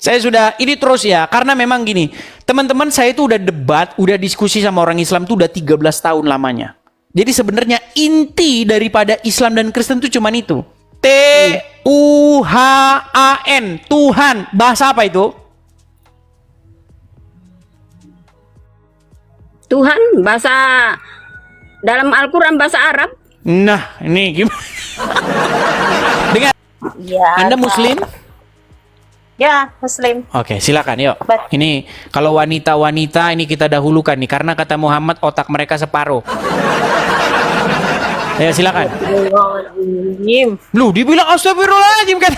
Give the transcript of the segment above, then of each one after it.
Saya sudah ini terus ya, karena memang gini, teman-teman saya itu udah debat, udah diskusi sama orang Islam tuh udah 13 tahun lamanya. Jadi sebenarnya inti daripada Islam dan Kristen itu cuman itu. Tuhan, Tuhan. Bahasa apa itu? Tuhan bahasa dalam Al-Quran bahasa Arab. Nah, ini gimana? Dengan Ya, Anda Muslim? ya, Muslim. Oke, silakan yuk. Bet- Ini kalau wanita-wanita ini kita dahulukan nih karena kata Muhammad otak mereka separuh. Ya, silakan. Lu dibilang astagfirullahaladzim kan?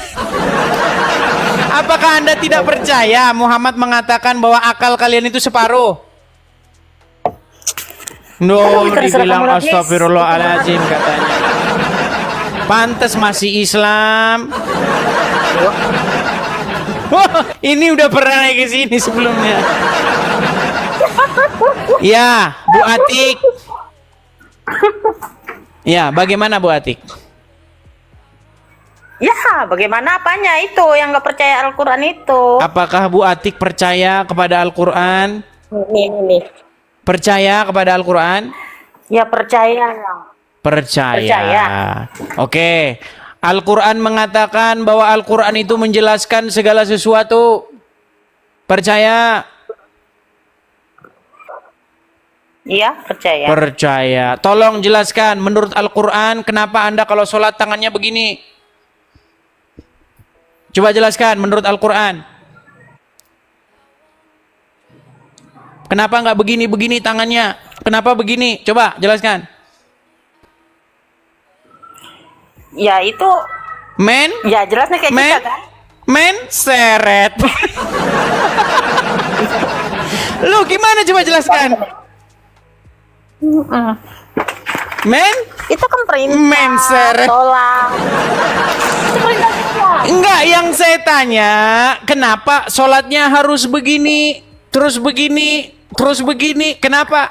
Apakah Anda tidak percaya Muhammad mengatakan bahwa akal kalian itu separuh? No, dibilang astagfirullahaladzim katanya. Pantes masih Islam. Wah, ini udah pernah naik ke sini sebelumnya. Ya, Bu Atik. Ya, bagaimana Bu Atik? Ya, bagaimana apanya itu yang nggak percaya Al-Quran itu? Apakah Bu Atik percaya kepada Al-Quran? Nih. Percaya kepada Al-Quran? Ya percaya. Percaya. Oke. Al-Quran mengatakan bahwa Al-Quran itu menjelaskan segala sesuatu. Percaya? Iya, percaya. Percaya. Tolong jelaskan menurut Al-Quran kenapa Anda kalau sholat tangannya begini? Coba jelaskan menurut Al-Quran. Kenapa nggak begini-begini tangannya? Kenapa begini? Coba jelaskan. Ya itu, Men? ya jelasnya kayak Men? kita kan. Men seret. Lu gimana coba jelaskan? Men? Itu kan perintah. Men seret. Tolak. Itu perintah Allah. Enggak, yang saya tanya, kenapa sholatnya harus begini, terus begini, terus begini? Kenapa?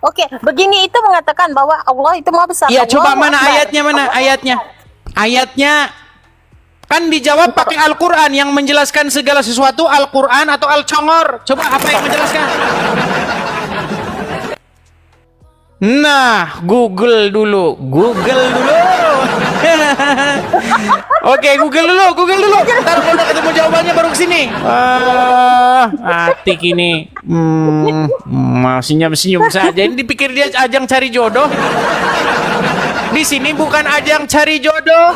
Oke. Begini itu mengatakan bahwa Allah itu maha besar. Ya, coba Allahu mana Akbar. ayatnya, mana Allahu ayatnya? Akbar. Ayatnya kan dijawab pakai Al-Quran yang menjelaskan segala sesuatu, Al-Quran atau Al-Congor. Coba apa yang menjelaskan? Nah, Google dulu. Oke, Google dulu. Ntar kalau udah ketemu jawabannya baru kesini. Atik ini. Masih senyum saja. Ini dipikir dia ajang cari jodoh. Di sini bukan ajang cari jodoh.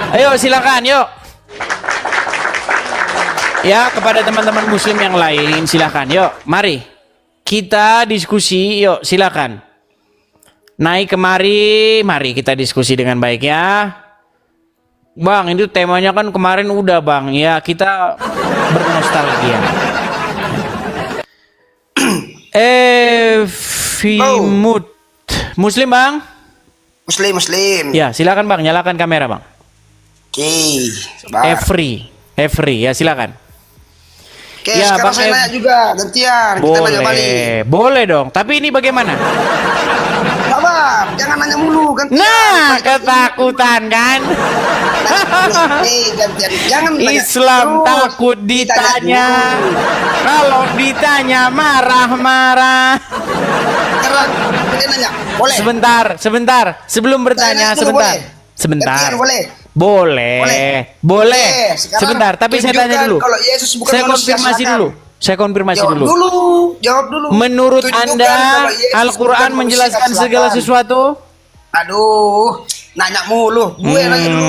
Ayo silakan, yuk. Ya, kepada teman-teman muslim yang lain silakan, yuk. Mari kita diskusi, yuk silakan. Naik kemari, mari kita diskusi dengan baik ya. Bang, itu temanya kan kemarin udah Bang. Ya, kita bernostalgia. Vimut. Muslim Bang? Muslim. Ya, silakan Bang, nyalakan kamera Bang. Oke. Sabar. Every, ya silakan. Oke, Ya, sekarang Bang saya nanya juga, gantian. Kita nanya balik. Boleh dong. Tapi ini bagaimana? Sabar, jangan nanya mulu, gantian. Nah, ketakutan kan? Gantian. Jangan nanya. Islam Terus. takut ditanya. dulu. Kalau ditanya marah-marah. Sekarang kita nanya. Boleh. Sebentar. Sebelum bertanya, Tanya dulu, sebentar. boleh? Sebentar. Gantian, boleh. Boleh. Sekarang Sebentar, tapi saya tanya tunjukkan dulu. kalau Yesus bukan Saya manusia, konfirmasi silakan. dulu. Saya konfirmasi Jawab dulu. Jawab dulu. Menurut Tunjukkan Anda, kalau Yesus Al-Quran bukan manusia, menjelaskan segala silakan. sesuatu? Aduh, nanya mulu. Gue nanya dulu.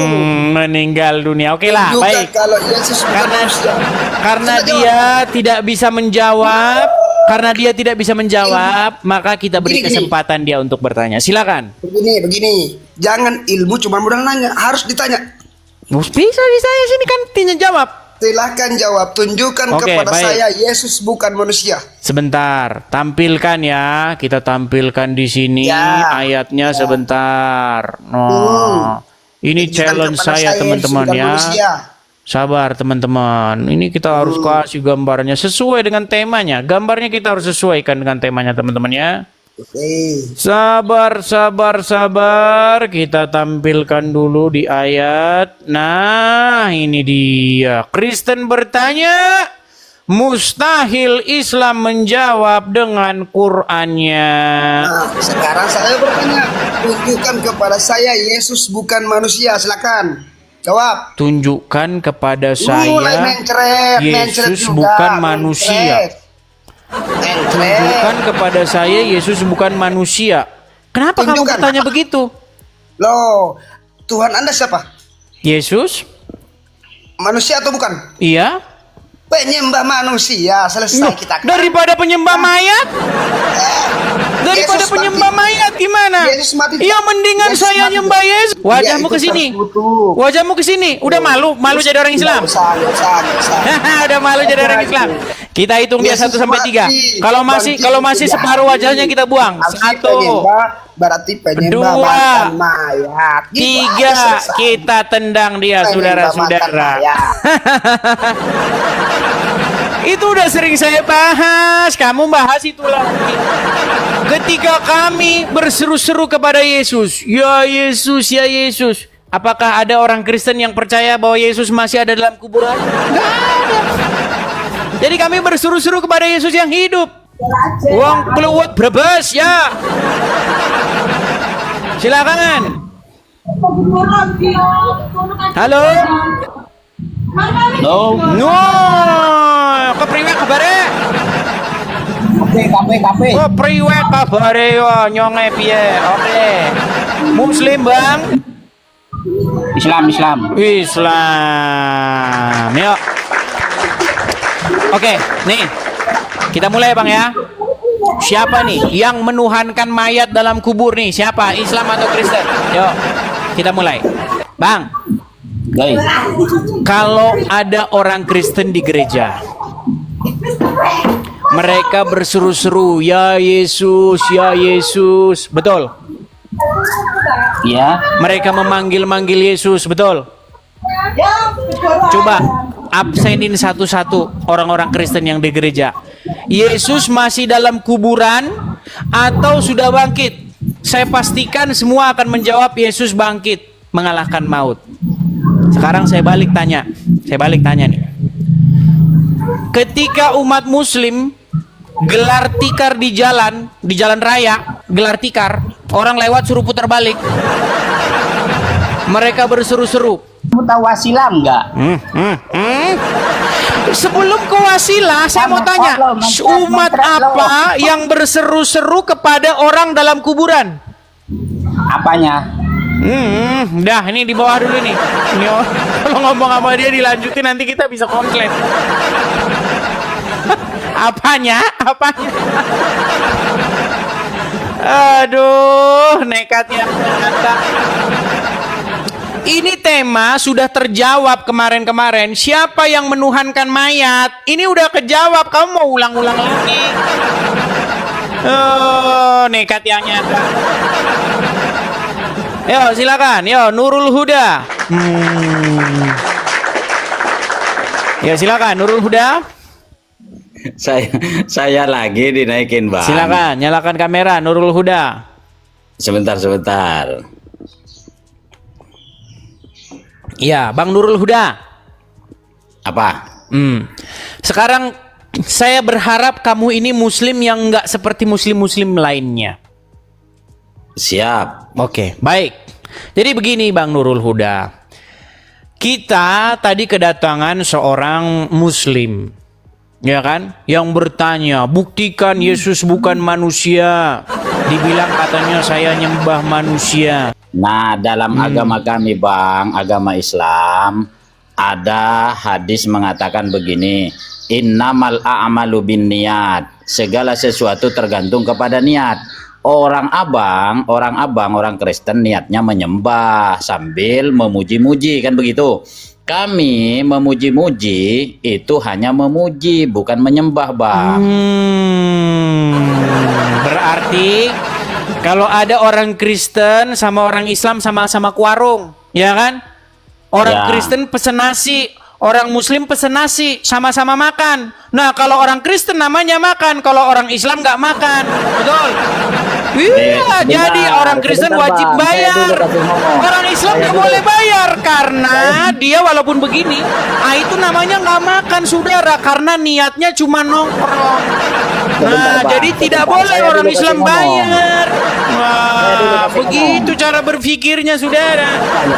Meninggal dunia. Oke lah, Tunjukkan baik. kalau Yesus bukan Karena manusia. karena Coba dia tidak bisa menjawab, maka kita beri Begini. kesempatan dia untuk bertanya. Silakan. Begini. Jangan ilmu cuma modal nanya, harus ditanya. Bisa di saya sini kan tanya jawab. Silahkan jawab, tunjukkan Oke, kepada baik. saya Yesus bukan manusia. Sebentar, tampilkan ya. Kita tampilkan di sini Ya. ayatnya sebentar. Nah, ini Tunjukkan challenge kepada saya Yesus teman-teman bukan ya. manusia. Sabar teman-teman. Ini kita harus kasih gambarnya sesuai dengan temanya. Gambarnya kita harus sesuaikan dengan temanya teman-teman ya. Oke. Sabar, sabar, sabar. Kita tampilkan dulu di ayat. Nah, ini dia. Kristen bertanya, mustahil Islam menjawab dengan Qur'annya. Nah, sekarang saya bertanya, tunjukkan kepada saya Yesus bukan manusia. Silakan jawab. Tunjukkan kepada Mulai saya mencret Yesus juga, bukan manusia. Mencret. Tunjukkan kepada saya Yesus bukan manusia. Kenapa kamu Tunjukkan. bertanya begitu? Loh, Tuhan Anda siapa? Yesus? Manusia atau bukan? Iya. Penyembah manusia. Selesai kita. Daripada penyembah mayat? Daripada Yesus penyembah mati. mayat gimana? Yesus mati. Ya mendingan Yesus saya mati. nyembah Yesus. Wajahmu Ya, ke itu sini. terkutuk. Wajahmu ke sini. Udah malu jadi orang Islam. Nggak usah. Udah malu jadi orang Islam. Kita hitung dia Yesus 1 sampai 3. mati. Kalau masih Bangkit separuh dari wajahnya kita buang. Arti 1, berarti penyembah 2, mantan mayat. Gitu 3. aja selesai. Kita tendang dia, Penyembah saudara-saudara. mantan mayat. Itu udah sering saya bahas. Kamu bahas itu lagi. Ketika kami berseru-seru kepada Yesus, ya Yesus, ya Yesus. Apakah ada orang Kristen yang percaya bahwa Yesus masih ada dalam kuburan? Nggak ada. Jadi kami berseru-seru kepada Yesus yang hidup. Uang peluwet Brebes, ya. Silakan. Halo. No. Kepriwe kabare? Kape. Kepriwe kabare yo nyonge piye? Oke. Muslim, Bang. Islam. Islam. Yuk. Oke, nih. Kita mulai, Bang, ya. Siapa nih yang menuhankan mayat dalam kubur nih? Siapa? Islam atau Kristen? Yuk. Kita mulai. Bang. Baik. Kalau ada orang Kristen di gereja, mereka berseru-seru, ya Yesus, ya Yesus. Betul? Ya. Mereka memanggil-manggil Yesus, betul? Coba absenin satu-satu orang-orang Kristen yang di gereja. Yesus masih dalam kuburan atau sudah bangkit? Saya pastikan semua akan menjawab Yesus bangkit, mengalahkan maut. Sekarang saya balik tanya nih. Ketika umat Muslim gelar tikar di jalan raya, gelar tikar, orang lewat suruh putar balik. Mereka berseru-seru. Kamu tahu wasilah enggak? Sebelum ke wasilah, saya mau tanya, umat apa yang berseru-seru kepada orang dalam kuburan? Apanya? Dah, ini di bawah dulu nih. Ini kalau ngomong sama dia dilanjutin nanti kita bisa komplain. Apanya? Aduh, nekatnya ternyata. Ini tema sudah terjawab kemarin-kemarin. Siapa yang menuhankan mayat? Ini udah kejawab. Kamu mau ulang-ulang lagi? Oh, nekat yang nyata. Yo, silakan. Yo, Nurul Huda. Ya, silakan Nurul Huda. Saya lagi dinaikin, Bang. Silakan, nyalakan kamera Nurul Huda. Sebentar. Iya, Bang Nurul Huda. Apa? Sekarang saya berharap kamu ini muslim yang nggak seperti muslim-muslim lainnya. Siap. Oke, baik. Jadi begini Bang Nurul Huda. Kita tadi kedatangan seorang muslim. Ya kan? Yang bertanya, buktikan Yesus bukan manusia. Dibilang katanya saya nyembah manusia. Nah, dalam agama kami, Bang, agama Islam, ada hadis mengatakan begini, innamal a'malu binniyat. Segala sesuatu tergantung kepada niat. Orang Kristen niatnya menyembah sambil memuji-muji, kan begitu. Kami memuji-muji itu hanya memuji, bukan menyembah, Bang. Berarti kalau ada orang Kristen sama orang Islam sama-sama ke warung, ya kan? Orang Ya. Kristen pesen nasi, Orang Muslim pesen nasi, sama-sama makan. Nah, kalau orang Kristen namanya makan, kalau orang Islam nggak makan. Betul? Iya, Bentar, jadi orang Kristen sebentar, wajib Bang. Saya dulu bayar. kasih ngomong. Orang Islam Saya nggak dulu. boleh bayar karena dia walaupun begini, itu namanya nggak makan saudara karena niatnya cuma nongkrong. Sebentar, Nah, Bang. jadi tidak Sebentar, boleh saya orang dulu kasih Islam ngomong. bayar. dulu Wah, kasih begitu cara berpikirnya saudara.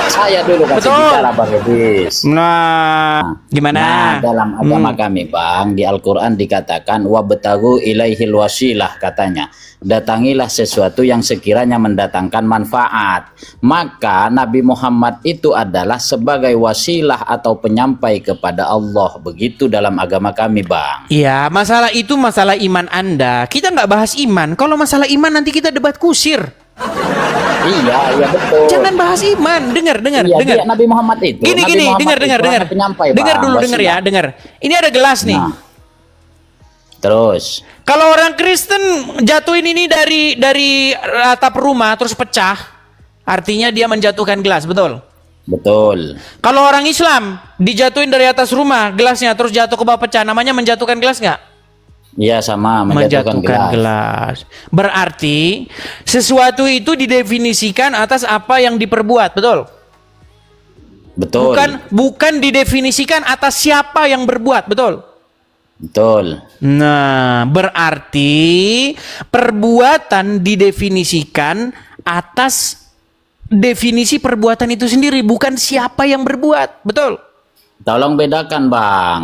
Saya dulu kasih Betul. bicara Bang Edis. Nah, gimana? Nah, dalam agama kami Bang, di Al-Quran dikatakan wabtagu ilaihil wasilah katanya. Datangilah sesuatu yang sekiranya mendatangkan manfaat. Maka Nabi Muhammad itu adalah sebagai wasilah atau penyampai kepada Allah. Begitu dalam agama kami Bang. Iya, masalah itu masalah iman Anda. Kita nggak bahas iman. Kalau masalah iman nanti kita debat kusir. Iya betul. Jangan bahas iman. Dengar. Iya, Dengar. dia Nabi Muhammad itu. Gini, Nabi Muhammad dengar. itu hanya penyampai, Dengar Bang, dulu, dengar ya, wasilah. dengar. Ini ada gelas nih. Nah. Terus. Kalau orang Kristen jatuhin ini dari atap rumah terus pecah, artinya dia menjatuhkan gelas, betul? Betul. Kalau orang Islam dijatuhin dari atas rumah gelasnya terus jatuh ke bawah pecah, namanya menjatuhkan gelas nggak? Iya sama, menjatuhkan gelas. Berarti sesuatu itu didefinisikan atas apa yang diperbuat, betul? Betul. Bukan didefinisikan atas siapa yang berbuat, betul? Betul. Nah, berarti perbuatan didefinisikan atas definisi perbuatan itu sendiri, bukan siapa yang berbuat, betul? Tolong bedakan Bang.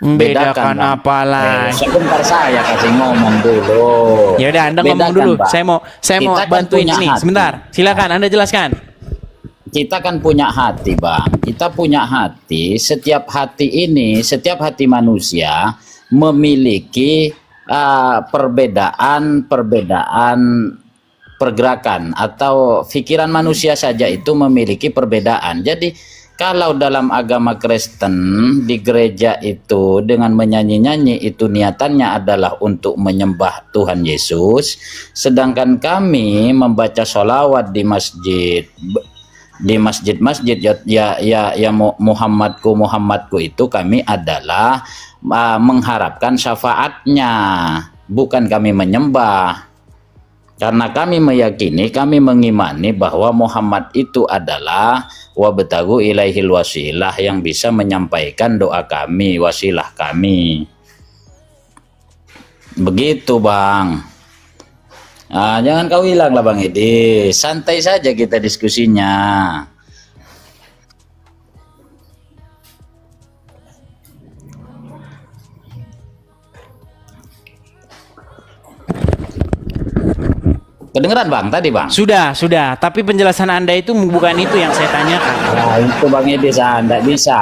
Bedakan Bang. apa lagi? Sebentar saya kasih ngomong dulu. Ya udah, Anda ngomong Bedakan, dulu. Bang. Saya mau Kita kan bantuin punya ini. hati. Sebentar. Silakan Anda jelaskan. Kita kan punya hati Bang. Kita punya hati. Setiap hati manusia memiliki perbedaan pergerakan atau pikiran manusia saja itu memiliki perbedaan. Jadi kalau dalam agama Kristen di gereja itu dengan menyanyi-nyanyi itu niatannya adalah untuk menyembah Tuhan Yesus, sedangkan kami membaca sholawat di masjid ya Muhammadku itu kami adalah mengharapkan syafaatnya, bukan kami menyembah. Karena kami meyakini, kami mengimani bahwa Muhammad itu adalah wabtagu ilaihil wasilah yang bisa menyampaikan doa kami, wasilah kami. Begitu Bang. Nah, jangan kau hilang lah Bang Edi. Santai saja kita diskusinya. Kedengeran Bang tadi Bang? Sudah. Tapi penjelasan Anda itu bukan itu yang saya tanyakan. Nah, itu Bang Edi saya tidak bisa.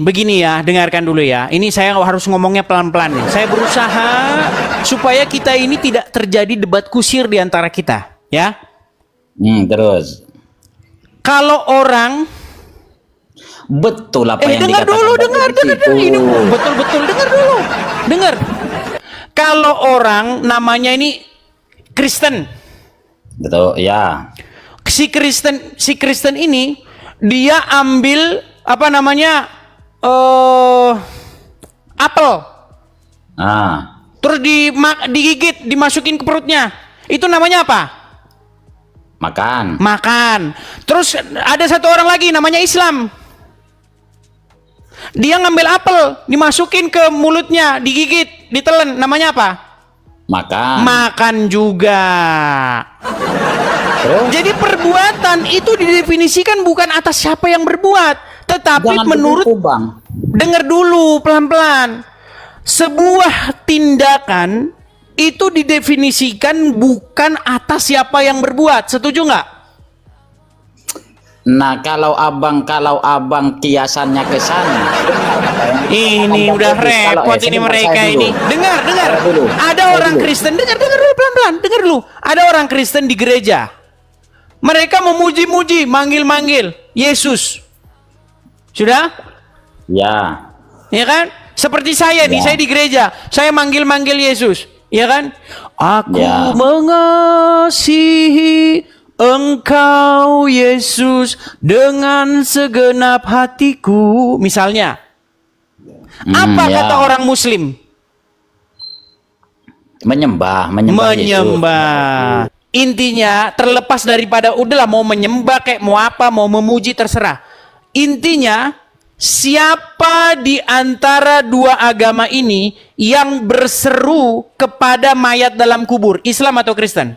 Begini ya, dengarkan dulu ya. Ini saya harus ngomongnya pelan-pelan nih. Saya berusaha supaya kita ini tidak terjadi debat kusir di antara kita, ya. Terus. Kalau orang Betul apa yang dengar dikatakan dulu, Bang dengar Edi itu. ini betul dengar dulu. Dengar. Kalau orang namanya ini Kristen. Betul, ya. Si Kristen ini dia ambil apa namanya? Apel. Terus digigit, dimasukin ke perutnya. Itu namanya apa? Makan. Terus ada satu orang lagi namanya Islam. Dia ngambil apel, dimasukin ke mulutnya, digigit, ditelan. Namanya apa? Makan juga. Jadi perbuatan itu didefinisikan bukan atas siapa yang berbuat, tetapi Jangan menurut begitu, Bang. Dengar dulu pelan-pelan. Sebuah tindakan itu didefinisikan bukan atas siapa yang berbuat. Setuju nggak? Nah, kalau abang kiasannya ke sana. Ini udah repot ini mereka ini. Dengar. Ada orang Kristen, dengar dulu pelan-pelan, dengar dulu. Ada orang Kristen di gereja. Mereka memuji-muji, manggil-manggil Yesus. Sudah? Ya. Ya kan? Seperti saya nih, saya di gereja, saya manggil-manggil Yesus, ya kan? Aku mengasihi Engkau Yesus dengan segenap hatiku, misalnya, Apa ya. kata orang Muslim? Menyembah Yesus. Menyembah. Intinya terlepas daripada udahlah mau menyembah kayak mau apa, mau memuji terserah. Intinya siapa di antara dua agama ini yang berseru kepada mayat dalam kubur? Islam atau Kristen?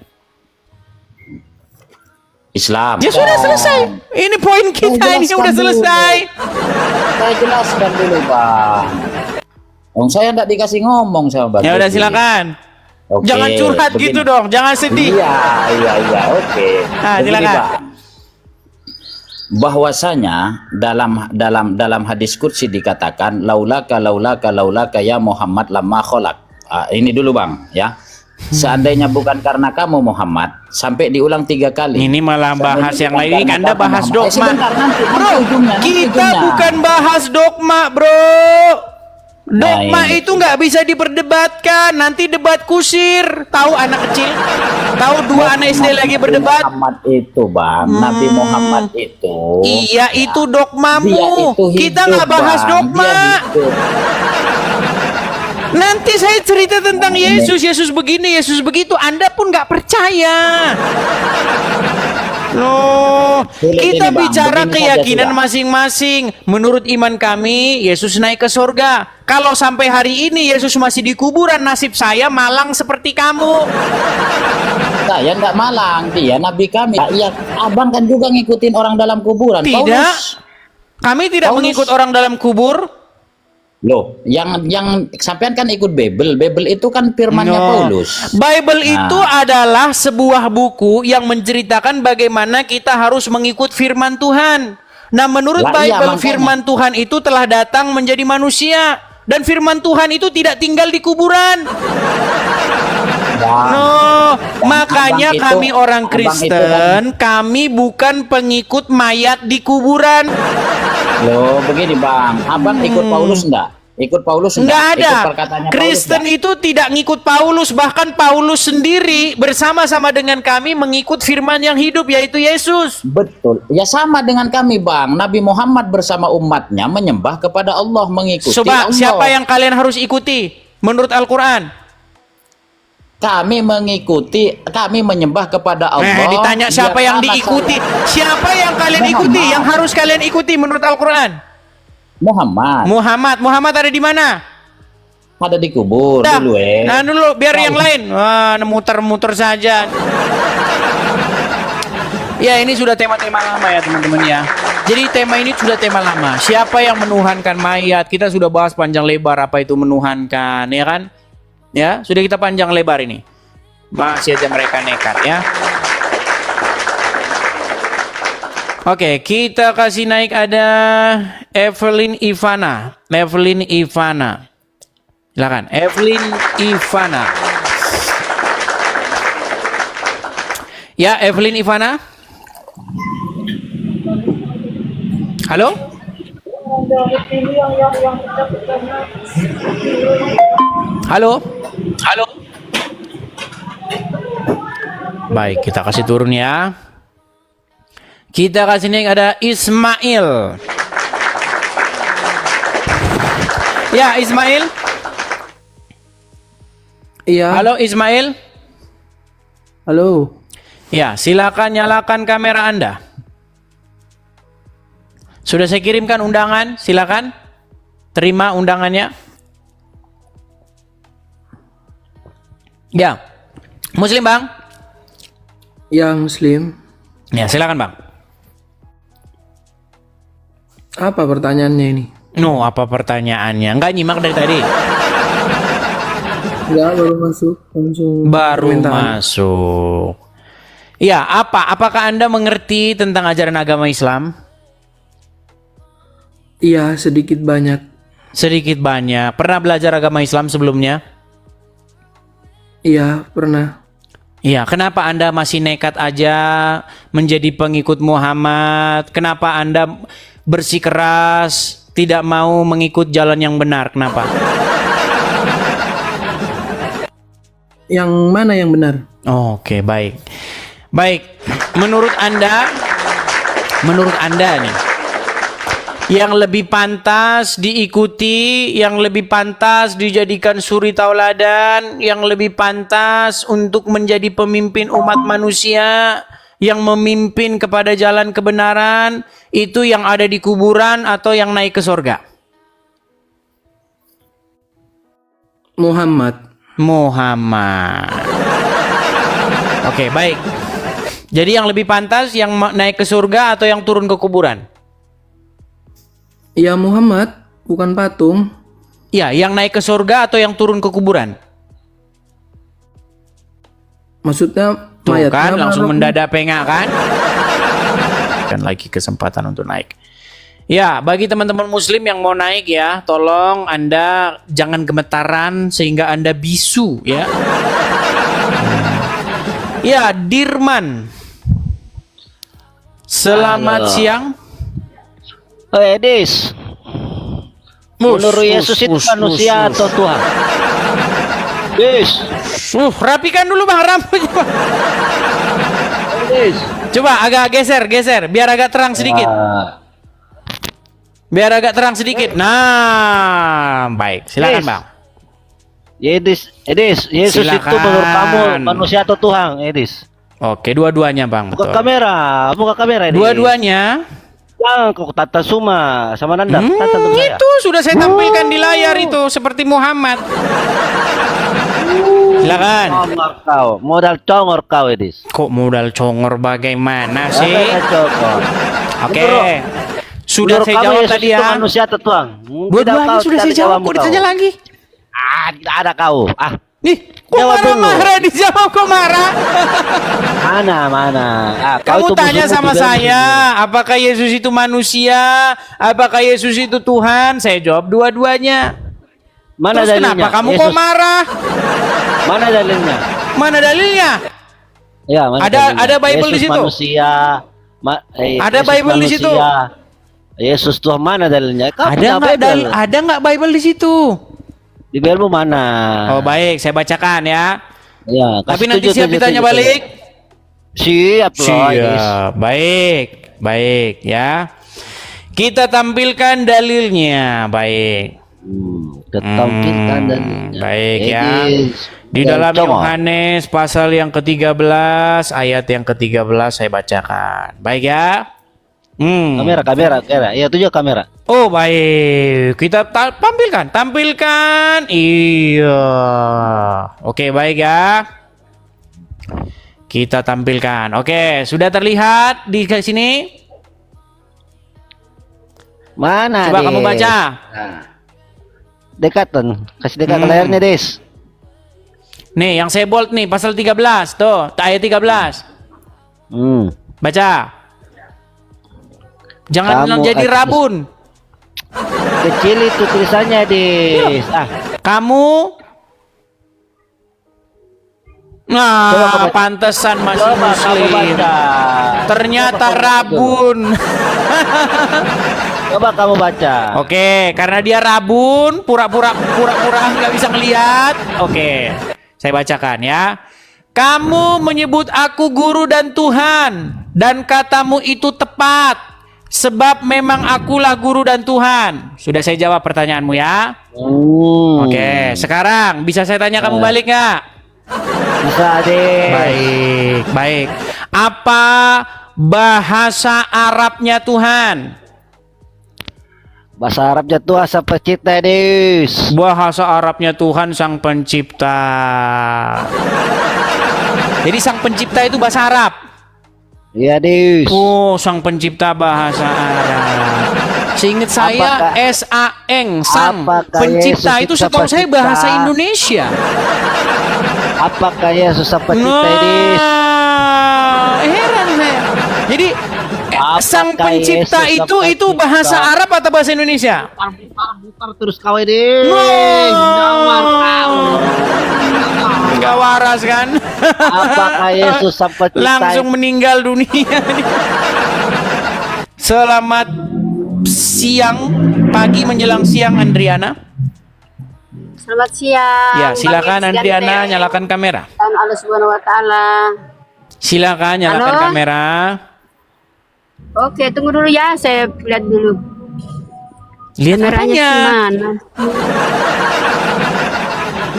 Islam. Ya sudah selesai. Ini poin kita ini jelaskan udah dulu. selesai. Saya jelaskan dulu, Bang. Saya enggak dikasih ngomong sama Bang. Ya udah Yogi. silakan. Oke, Jangan curhat begini. gitu dong, jangan sedih. Iya, oke. Nah, Begini, silakan. Bang. Bahwasanya dalam hadis qudsi dikatakan laulaka ya Muhammad lamma khalaq. Ini dulu, Bang, ya. Seandainya bukan karena kamu Muhammad, sampai diulang 3 kali. Ini malah bahas yang lain. Karena Anda kamu bahas Muhammad. dogma. Sebentar, nanti ujungnya, nanti Kita ujungnya. bukan bahas dogma, bro. Dogma Nah, ini. itu nggak bisa diperdebatkan. Nanti debat kusir. Tahu anak kecil? Tahu dua anak SD lagi berdebat? Muhammad itu, Bang. Nabi Muhammad itu. Iya, itu Dia dogmamu. itu hidup, Kita nggak bahas Bang. dogma. Dia hidup. Nanti saya cerita tentang Yesus. Yesus begini, Yesus begitu. Anda pun nggak percaya. Loh, Boleh kita ini, Bang. bicara Begini saja keyakinan sudah. masing-masing. Menurut iman kami, Yesus naik ke surga. Kalau sampai hari ini Yesus masih di kuburan, nasib saya malang seperti kamu. Saya nggak malang, dia Nabi kami. Iya, abang kan juga ngikutin orang dalam kuburan. Tidak. Paulus. Kami tidak Paulus. mengikut orang dalam kubur. Loh, yang sampean kan ikut Bible. Bible itu kan firmannya No. Paulus. Bible itu adalah sebuah buku yang menceritakan bagaimana kita harus mengikut firman Tuhan. Nah, menurut Lah, iya, Bible, makanya. firman Tuhan itu telah datang menjadi manusia. Dan firman Tuhan itu tidak tinggal di kuburan. Bang, No, makanya abang itu- kami orang abang itu Kristen, kami bukan pengikut mayat di kuburan. Loh, begini, Bang. Abang ikut Paulus enggak? Ikut Paulus Nggak enggak? ada. Ikut perkataannya Paulus Kristen enggak? itu tidak ngikut Paulus. Bahkan Paulus sendiri bersama-sama dengan kami mengikut firman yang hidup, yaitu Yesus. Betul. Ya sama dengan kami, Bang. Nabi Muhammad bersama umatnya menyembah kepada Allah, mengikuti Coba, Allah. siapa yang kalian harus ikuti menurut Al-Quran? Kami menyembah kepada Allah. Ditanya siapa yang Biar anak diikuti. saya- Siapa yang kalian Muhammad. ikuti? Yang harus kalian ikuti menurut Al-Quran? Muhammad. Muhammad ada di mana? Ada di kubur Dah. dulu, Nah dulu, biar yang lain. Wah, muter-muter saja. Ya, ini sudah tema-tema lama ya teman-teman ya. Jadi tema ini sudah tema lama. Siapa yang menuhankan mayat? Kita sudah bahas panjang lebar apa itu menuhankan, ya kan? Ya, sudah kita panjang lebar ini. Masih aja mereka nekat ya. Oke, kita kasih naik ada Evelyn Ivana. Silakan, Evelyn Ivana. Ya, Evelyn Ivana. Halo? Halo? Halo? Baik, kita kasih turun ya. Kita kasih naik ada Ismail. Ya, Ismail. Iya. Halo Ismail. Halo. Ya, silakan nyalakan kamera Anda. Sudah saya kirimkan undangan, silakan. Terima undangannya. Ya. Muslim, Bang? Yang Muslim. Ya, silakan, Bang. Apa pertanyaannya ini? No, apa pertanyaannya? Enggak nyimak dari tadi. Enggak, baru masuk. Langsung Baru permintaan. masuk. Ya, apakah Anda mengerti tentang ajaran agama Islam? Iya, sedikit banyak. Sedikit banyak. Pernah belajar agama Islam sebelumnya? Iya, pernah. Iya, kenapa Anda masih nekat aja menjadi pengikut Muhammad? Kenapa Anda bersikeras tidak mau mengikut jalan yang benar? Kenapa? Yang mana yang benar? Oke, baik. Baik, menurut Anda nih, yang lebih pantas diikuti, yang lebih pantas dijadikan suri tauladan, yang lebih pantas untuk menjadi pemimpin umat manusia, yang memimpin kepada jalan kebenaran, itu yang ada di kuburan atau yang naik ke surga? Muhammad. Muhammad. Oke, baik. Jadi yang lebih pantas yang naik ke surga atau yang turun ke kuburan? Ya Muhammad, bukan patung. Ya, yang naik ke surga atau yang turun ke kuburan? Maksudnya Tuh mayatnya kan, langsung apa? mendadak pengak kan? Kan lagi kesempatan untuk naik. Ya, bagi teman-teman muslim yang mau naik ya, tolong Anda jangan gemetaran sehingga Anda bisu ya. Ya, Dirman. Selamat siang. Oh, Edis. Menurut Yesus itu manusia atau Tuhan? Edis. Rapikan dulu Bang rambutnya. Bang. Edis. Coba agak geser biar agak terang sedikit. Biar agak terang sedikit. Nah, baik. Silakan Yes. Bang. Edis, Yesus Silakan. itu menurut kamu manusia atau Tuhan, Edis? Oke, dua-duanya Bang. Buka Betul. kamera, Edis. Dua-duanya. Jangan kok tata Suma sama Nanda, tata untuk saya. Itu sudah saya tampilkan di layar itu seperti Muhammad. Silakan. Congor kau, modal congor kau, Edis. Kok modal congor bagaimana sih? Makanya congor. Oke. Sudah Menurut saya kamu jawab Yesus tadi itu ya. manusia atau Tuhan? Dua-duanya sudah saya jawab. Kok ditanya lagi? Tidak ada kau. Nih, kok Jawab dulu. marah-marah dijawab kok marah? Mana? Kau Kamu itu tanya musuhmu sama juga, saya, apakah Yesus itu manusia? Apakah Yesus itu Tuhan? Saya jawab dua-duanya. Mana Terus dalilnya? kenapa kamu Yesus, kok marah? Mana dalilnya? Mana dalilnya? Ya, mana Ada- dalilnya? ada Bible di Yesus situ? Manusia. Ada Yesus Bible di manusia. situ? Yesus Tuhan, mana dalilnya? Kau Ada punya nggak Bible? ada nggak Bible di situ? Di Bible mana? Oh baik, saya bacakan ya. Ya, Tapi kasih nanti tunjuk, siap tunjuk, ditanya tunjuk, balik. Siap loh, Yesus. Siap, baik ya. Kita tampilkan dalilnya, baik. Ketampilkan dalilnya. Baik ya. Yesus. Di Ya, dalam coba. Yohanes pasal yang ke-13 ayat yang ke-13 saya bacakan. Baik ya. Kamera. Ya, tunjuk kamera. Oh baik, kita tampilkan. Iya. Oke baik ya. Kita tampilkan. Oke, sudah terlihat di sini. Mana? Coba Des? kamu baca. Nah. Dekatan, kasih dekat ke layarnya, Des. Nih, yang saya bold nih pasal 13 tuh, ayat 13. Baca. Jangan Kamu jadi atas- rabun. Kecil itu tulisannya, Des. Kamu Coba kamu baca. pantesan masih Coba kamu muslim. baca. Ternyata Coba kamu baca dulu. rabun. Coba kamu baca. Oke, karena dia rabun, pura-pura nggak bisa ngelihat. Oke, saya bacakan ya. Kamu menyebut aku guru dan Tuhan, dan katamu itu tepat, sebab memang akulah guru dan Tuhan. Sudah saya jawab pertanyaanmu ya. Oke, sekarang bisa saya tanya kamu balik nggak? Bisa, Des. Baik. Apa bahasa Arabnya Tuhan? Bahasa Arabnya tuh asa pencipta, Des. Bahasa Arabnya Tuhan Sang Pencipta. Jadi Sang Pencipta itu bahasa Arab. Iya, Des. Oh, Sang Pencipta bahasa Arab. Seingat saya Apakah- S-A-N, Sang apakah Pencipta Yesus itu itu setahu saya pencipta? bahasa Indonesia. Apakah Yesus pencipta, Des? Heran saya. Jadi Apakah Sang Pencipta Yesus itu pencipta? bahasa Arab atau bahasa Indonesia? Putar terus kau, Des. Enggak waras kan? Apakah Yesus pencipta? Langsung meninggal dunia. Selamat siang, pagi menjelang siang Andriana. Selamat siang. Ya, silakan Bang Yesus Andriana ganteng. nyalakan kamera. Dan Allah Subhanahu wa taala. Silakan nyalakan Halo? kamera. Oke, tunggu dulu ya, saya lihat dulu. Lihat Kameranya apanya? gimana?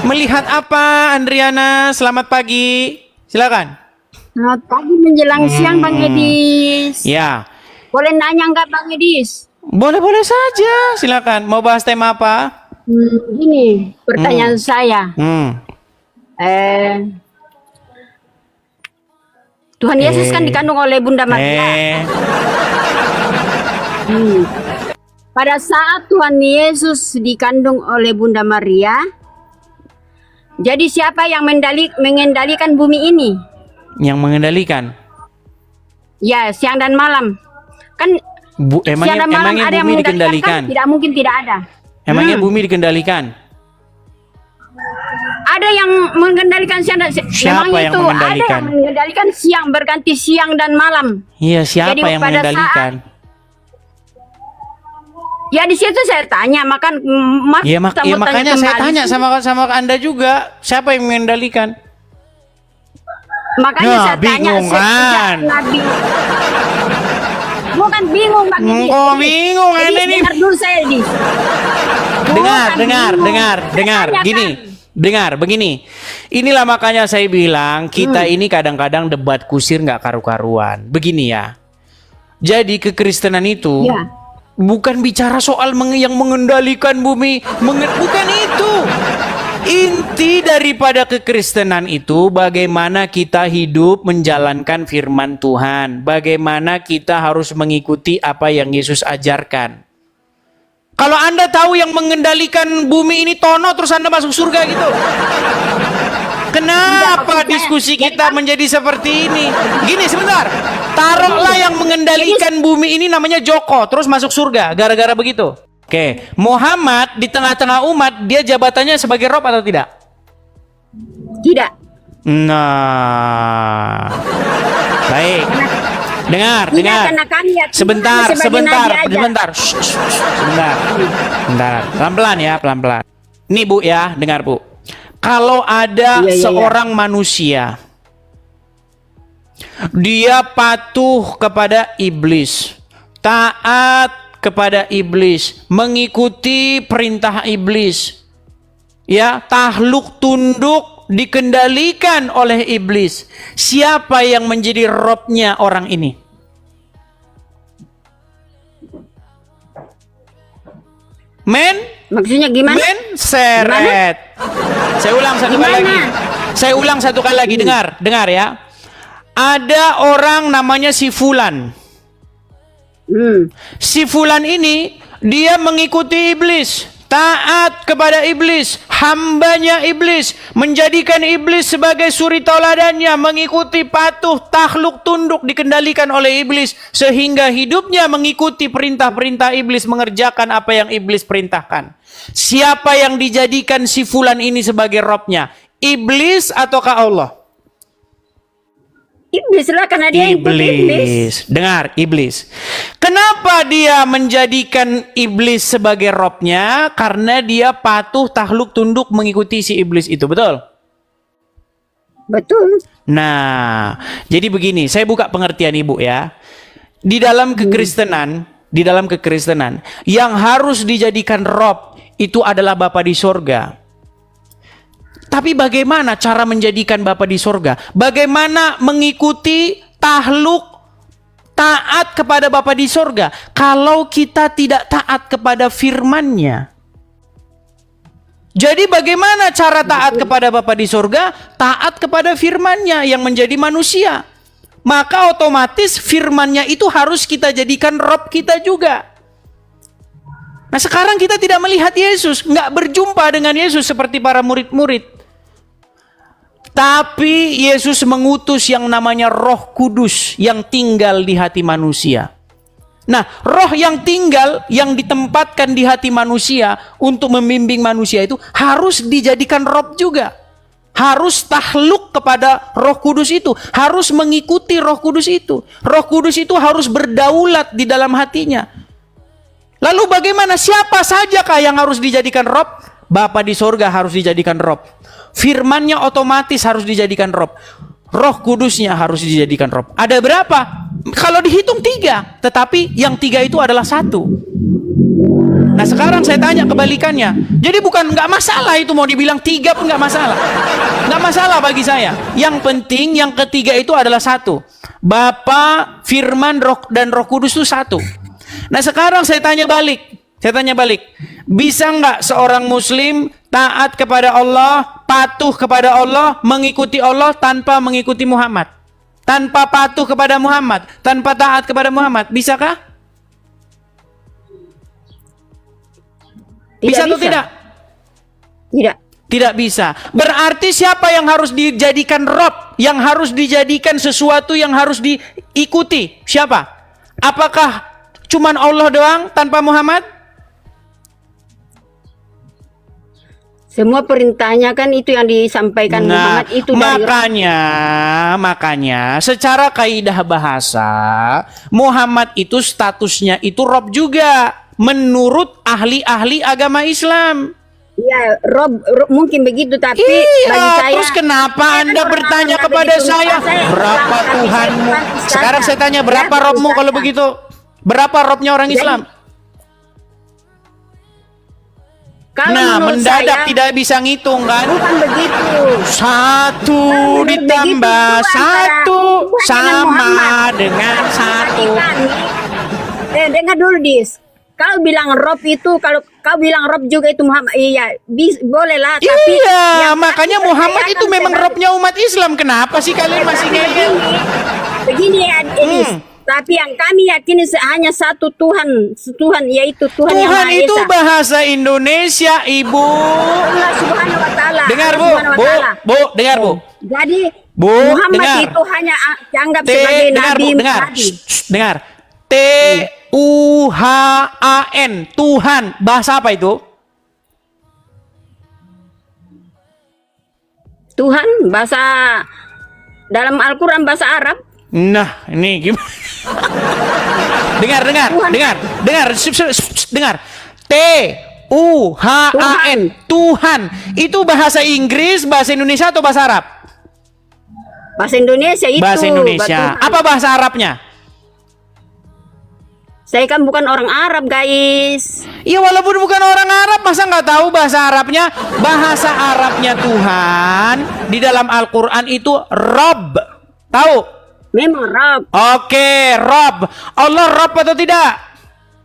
Melihat apa, Andriana? Selamat pagi. Silakan. Selamat pagi menjelang siang Bang Edis. Ya, Boleh nanya nggak Bang Edis? boleh-boleh saja. Silakan. Mau bahas tema apa? Gini, pertanyaan saya. Tuhan Yesus kan dikandung oleh Bunda Maria. Pada saat Tuhan Yesus dikandung oleh Bunda Maria, jadi siapa yang mengendalikan bumi ini? Yang mengendalikan. Ya, siang dan malam. Kan siang Emangnya, dan malam emangnya ada yang bumi mengendalikan? dikendalikan? Kan? Tidak mungkin tidak ada. Emangnya bumi dikendalikan? Ada yang mengendalikan siang dan Siapa memang yang itu mengendalikan? ada yang mengendalikan siang, berganti siang dan malam. Iya, siapa Jadi yang pada mengendalikan? Ya di situ saya tanya, makan Ya, makanya saya tanya sama Anda juga, siapa yang mengendalikan? Makanya Nah, saya tanya bingung sejak kan? Nabi. Bukan bingung Bang Edis. Oh, bingung Edis, Anda nih. dengar dulu saya Edis. Dengar, Bukan dengar, bingung. dengar, Saya dengar. tanyakan. Gini, dengar, begini. Inilah makanya saya bilang kita ini kadang-kadang debat kusir nggak karu-karuan. Begini ya. Jadi kekristenan itu Ya. bukan bicara soal yang mengendalikan bumi, bukan itu. Inti daripada kekristenan itu bagaimana kita hidup menjalankan firman Tuhan, bagaimana kita harus mengikuti apa yang Yesus ajarkan. Kalau Anda tahu yang mengendalikan bumi ini tono terus Anda masuk surga gitu. Kenapa diskusi kita menjadi seperti ini? Gini sebentar. Taruhlah yang mengendalikan bumi ini namanya Joko terus masuk surga gara-gara begitu. Oke, Muhammad di tengah-tengah umat dia jabatannya sebagai Rob atau tidak? Tidak. Nah. Baik. Dengar, Tidak, dengar. karena kami yakin Sebentar, sebagai sebentar, nabi aja. sebentar. Sebentar. Sebentar. Pelan-pelan ya, pelan-pelan. Nih Bu ya, dengar Bu. Kalau ada Iya. seorang manusia dia patuh kepada iblis, taat kepada iblis, mengikuti perintah iblis, ya, tahluk tunduk dikendalikan oleh iblis. Siapa yang menjadi robnya orang ini? Men? Maksudnya gimana? Men seret. Saya ulang satu kali lagi. Saya ulang satu kali lagi. Dengar ya. Ada orang namanya si Fulan. Si Fulan ini dia mengikuti iblis, taat kepada iblis, hambanya iblis, menjadikan iblis sebagai suri tauladannya, mengikuti patuh, takluk tunduk dikendalikan oleh iblis, sehingga hidupnya mengikuti perintah-perintah iblis, mengerjakan apa yang iblis perintahkan. Siapa yang dijadikan si Fulan ini sebagai robnya? Iblis ataukah Allah? Iblis lah, karena dia ikut iblis. Dengar, iblis. Kenapa dia menjadikan iblis sebagai robnya? Karena dia patuh, takluk, tunduk mengikuti si iblis itu, betul? Betul. Nah, jadi begini, saya buka pengertian Ibu ya. Di dalam kekristenan, yang harus dijadikan rob itu adalah Bapa di sorga. Tapi bagaimana cara menjadikan Bapa di sorga? Bagaimana mengikuti tahluk, taat kepada Bapa di sorga? Kalau kita tidak taat kepada firman-Nya. Jadi bagaimana cara taat kepada Bapa di sorga? Taat kepada firman-Nya yang menjadi manusia. Maka otomatis firman-Nya itu harus kita jadikan rob kita juga. Nah sekarang kita tidak melihat Yesus, nggak berjumpa dengan Yesus seperti para murid-murid. Tapi Yesus mengutus yang namanya Roh Kudus yang tinggal di hati manusia. Nah, roh yang tinggal, yang ditempatkan di hati manusia untuk membimbing manusia itu harus dijadikan rob juga. Harus tahluk kepada Roh Kudus itu, harus mengikuti Roh Kudus itu. Roh Kudus itu harus berdaulat di dalam hatinya. Lalu bagaimana? Siapa sajakah yang harus dijadikan rob? Bapa di sorga harus dijadikan rob. Firman-Nya otomatis harus dijadikan rob. Roh Kudusnya harus dijadikan rob. Ada berapa? Kalau dihitung 3, tetapi yang 3 itu adalah 1. Nah sekarang saya tanya kebalikannya. Jadi bukan nggak masalah itu mau dibilang 3 pun nggak masalah. Nggak masalah bagi saya. Yang penting yang ketiga itu adalah satu. Bapa, Firman, dan Roh Kudus itu satu. Nah sekarang saya tanya balik. Bisa nggak seorang Muslim taat kepada Allah, patuh kepada Allah, mengikuti Allah tanpa mengikuti Muhammad? Tanpa patuh kepada Muhammad, tanpa taat kepada Muhammad, bisakah? Bisa atau tidak? Tidak. Tidak bisa. Berarti siapa yang harus dijadikan Rob? Yang harus dijadikan sesuatu yang harus diikuti? Siapa? Apakah cuman Allah doang tanpa Muhammad? Semua perintahnya kan itu yang disampaikan Muhammad itu dari makanya secara kaidah bahasa Muhammad itu statusnya itu Rob juga menurut ahli-ahli agama Islam. Ya, Rob mungkin begitu, tapi iya, bagi saya, terus kenapa Anda bertanya kepada saya berapa Tuhanmu? Sekarang saya tanya berapa Robmu kalau begitu? Berapa Robnya orang Islam? Nah, mendadak tidak bisa ngitung kan? Bukan begitu. 1 ditambah 1 sama dengan 1. Dengar dulu, Dis. Kau bilang Rob itu, kalau kau bilang Rob juga itu Muhammad, iya, bolehlah. Tapi iya, makanya Muhammad itu memang Robnya umat Islam. Kenapa sih kalian masih ngeyel? Begini ya, Dis. Tapi yang kami yakini hanya satu Tuhan, yaitu Tuhan yang Maha Tuhan itu Esa. bahasa Indonesia, Ibu. Allah Subhanahu wa Ta'ala. Dengar Allah Bu, Subhanahu wa Ta'ala. Bu, dengar Bu. Jadi Bu, Muhammad dengar. itu hanya dianggap sebagai dengar, nabi. Bu, dengar. nabi. Dengar. Tuhan, Tuhan. Bahasa apa itu? Tuhan bahasa dalam Al-Quran bahasa Arab. Nah, ini gimana? dengar. Tuhan. Tuhan. Itu bahasa Inggris, bahasa Indonesia atau bahasa Arab? Bahasa Indonesia itu. Bahasa Indonesia. Tuhan. Apa bahasa Arabnya? Saya kan bukan orang Arab, guys. Iya, walaupun bukan orang Arab, masa nggak tahu bahasa Arabnya? Bahasa Arabnya Tuhan di dalam Al-Quran itu Rob. Tahu? Memang Rob. Oke, Rob. Allah Rob atau tidak?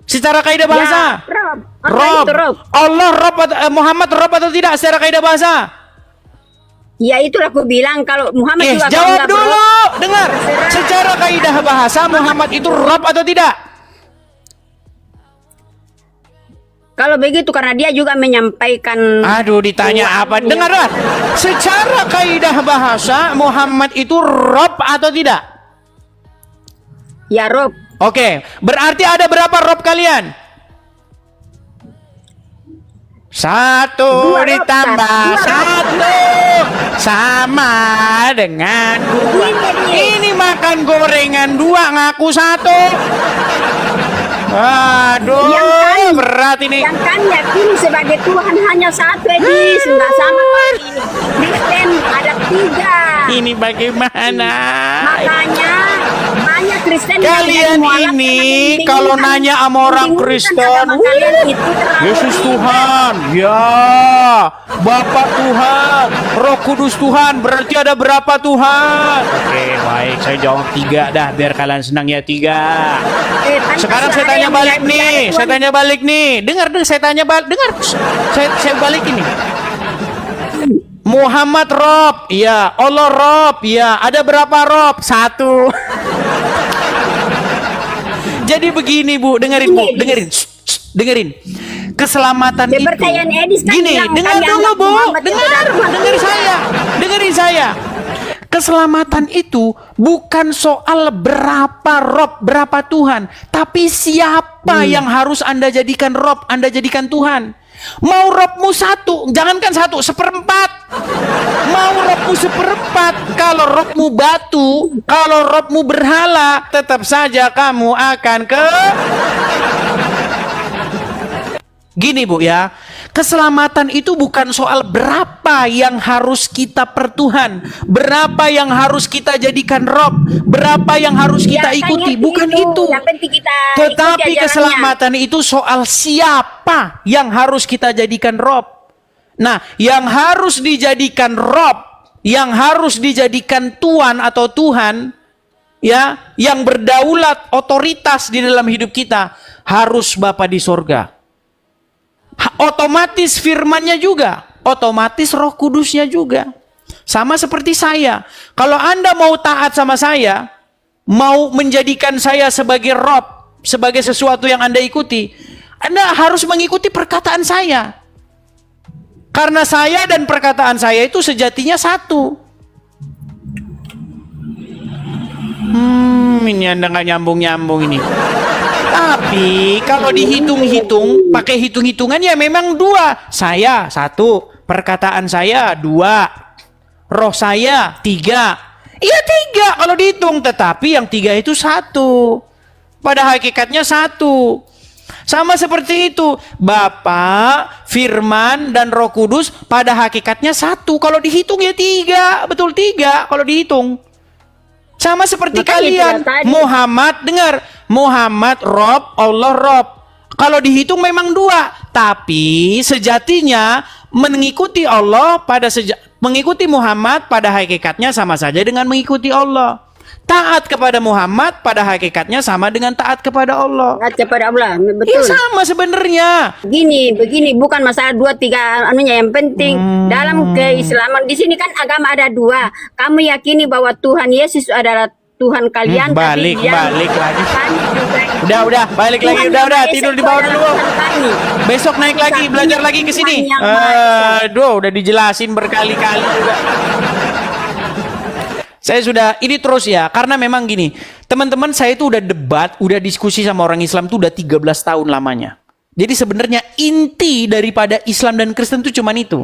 Secara kaidah bahasa. Ya, Rob. Rob. Itu Rob. Allah Rob atau Muhammad Rob atau tidak secara kaidah bahasa? Ya itulah aku bilang kalau Muhammad juga jawab kalau dulu. Rob, Dengar. Secara kaidah bahasa Muhammad itu Rob atau tidak? kalau begitu karena dia juga menyampaikan. Aduh, ditanya apa? Dengar. Secara kaidah bahasa Muhammad itu Rob atau tidak? Ya Rob. Oke, berarti ada berapa Rob kalian? 1 Dua Rob, ditambah Rob. 1 sama dengan 2. Ini. Ini makan gorengan 2 ngaku 1. Aduh, berat ini. Yang kami yakini sebagai Tuhan hanya satu, Edis. Nggak sama ini. Kristen ada 3. Ini bagaimana? Makanya banyak Kristen Kalian ini kalau nanya sama orang Kristen, Yesus Tuhan, ya, Bapak Tuhan, Roh Kudus Tuhan, berarti ada berapa Tuhan? Oke, baik, saya jawab 3 dah, biar kalian senang ya 3. Sekarang saya tanya balik nih, dengar, saya tanya balik, dengar, saya balik ini. Muhammad Rob, iya. Allah Rob, iya. Ada berapa Rob? 1. Jadi begini Bu, dengerin Bu, dengerin. Keselamatan itu. Gini, dengar dulu Bu, dengerin saya. Keselamatan itu bukan soal berapa Rob, berapa Tuhan, tapi siapa yang harus Anda jadikan Rob, Anda jadikan Tuhan. Mau Robmu 1, jangankan 1, 1/4. Mau Robmu 1/4, kalau Robmu batu, kalau Robmu berhala, tetap saja kamu akan ke Gini Bu ya, keselamatan itu bukan soal berapa yang harus kita pertuhan, berapa yang harus kita jadikan Rob, berapa yang harus kita Ya, ikuti, saya bukan itu. Yang penting kita Tetapi ikuti ajarannya. keselamatan itu soal siapa yang harus kita jadikan Rob. Nah, yang harus dijadikan Rob, yang harus dijadikan Tuan atau Tuhan, ya, yang berdaulat otoritas di dalam hidup kita, harus Bapa di sorga. Otomatis firmannya juga, otomatis Roh Kudusnya juga. Sama seperti saya. Kalau Anda mau taat sama saya, mau menjadikan saya sebagai Rob, sebagai sesuatu yang Anda ikuti, Anda harus mengikuti perkataan saya. Karena saya dan perkataan saya itu sejatinya satu. Ini Anda nggak nyambung-nyambung ini. Tapi kalau dihitung-hitung, pakai hitung-hitungan ya memang dua. Saya satu, perkataan saya dua, roh saya tiga. Iya tiga kalau dihitung, tetapi yang tiga itu satu. Pada hakikatnya satu. Sama seperti itu, Bapa, Firman, dan Roh Kudus pada hakikatnya satu. Kalau dihitung ya tiga, betul tiga kalau dihitung. Sama seperti Makanya kalian, itu tadi. Muhammad, dengar, Muhammad Rob, Allah Rob. Kalau dihitung memang dua, tapi sejatinya mengikuti Allah mengikuti Muhammad pada hakikatnya sama saja dengan mengikuti Allah. Taat kepada Muhammad pada hakikatnya sama dengan taat kepada Allah. Taat kepada Allah, Ya betul. sama sebenarnya. Begini, bukan masalah 2-3 anunya, yang penting dalam keislaman di sini kan agama ada dua. Kamu yakini bahwa Tuhan Yesus adalah Tuhan kalian, Balik tapi lagi. kami juga Udah, balik lagi, Tuhan udah, Yesus tidur di itu bawah adalah dulu. Tuhan kami. Besok naik lagi, belajar lagi ke sini. Tuhan yang Maha Esa. Aduh, udah dijelasin berkali-kali juga. Saya sudah, ini terus ya, karena memang gini, teman-teman saya itu udah debat, udah diskusi sama orang Islam itu udah 13 tahun lamanya. Jadi sebenarnya inti daripada Islam dan Kristen itu cuman itu.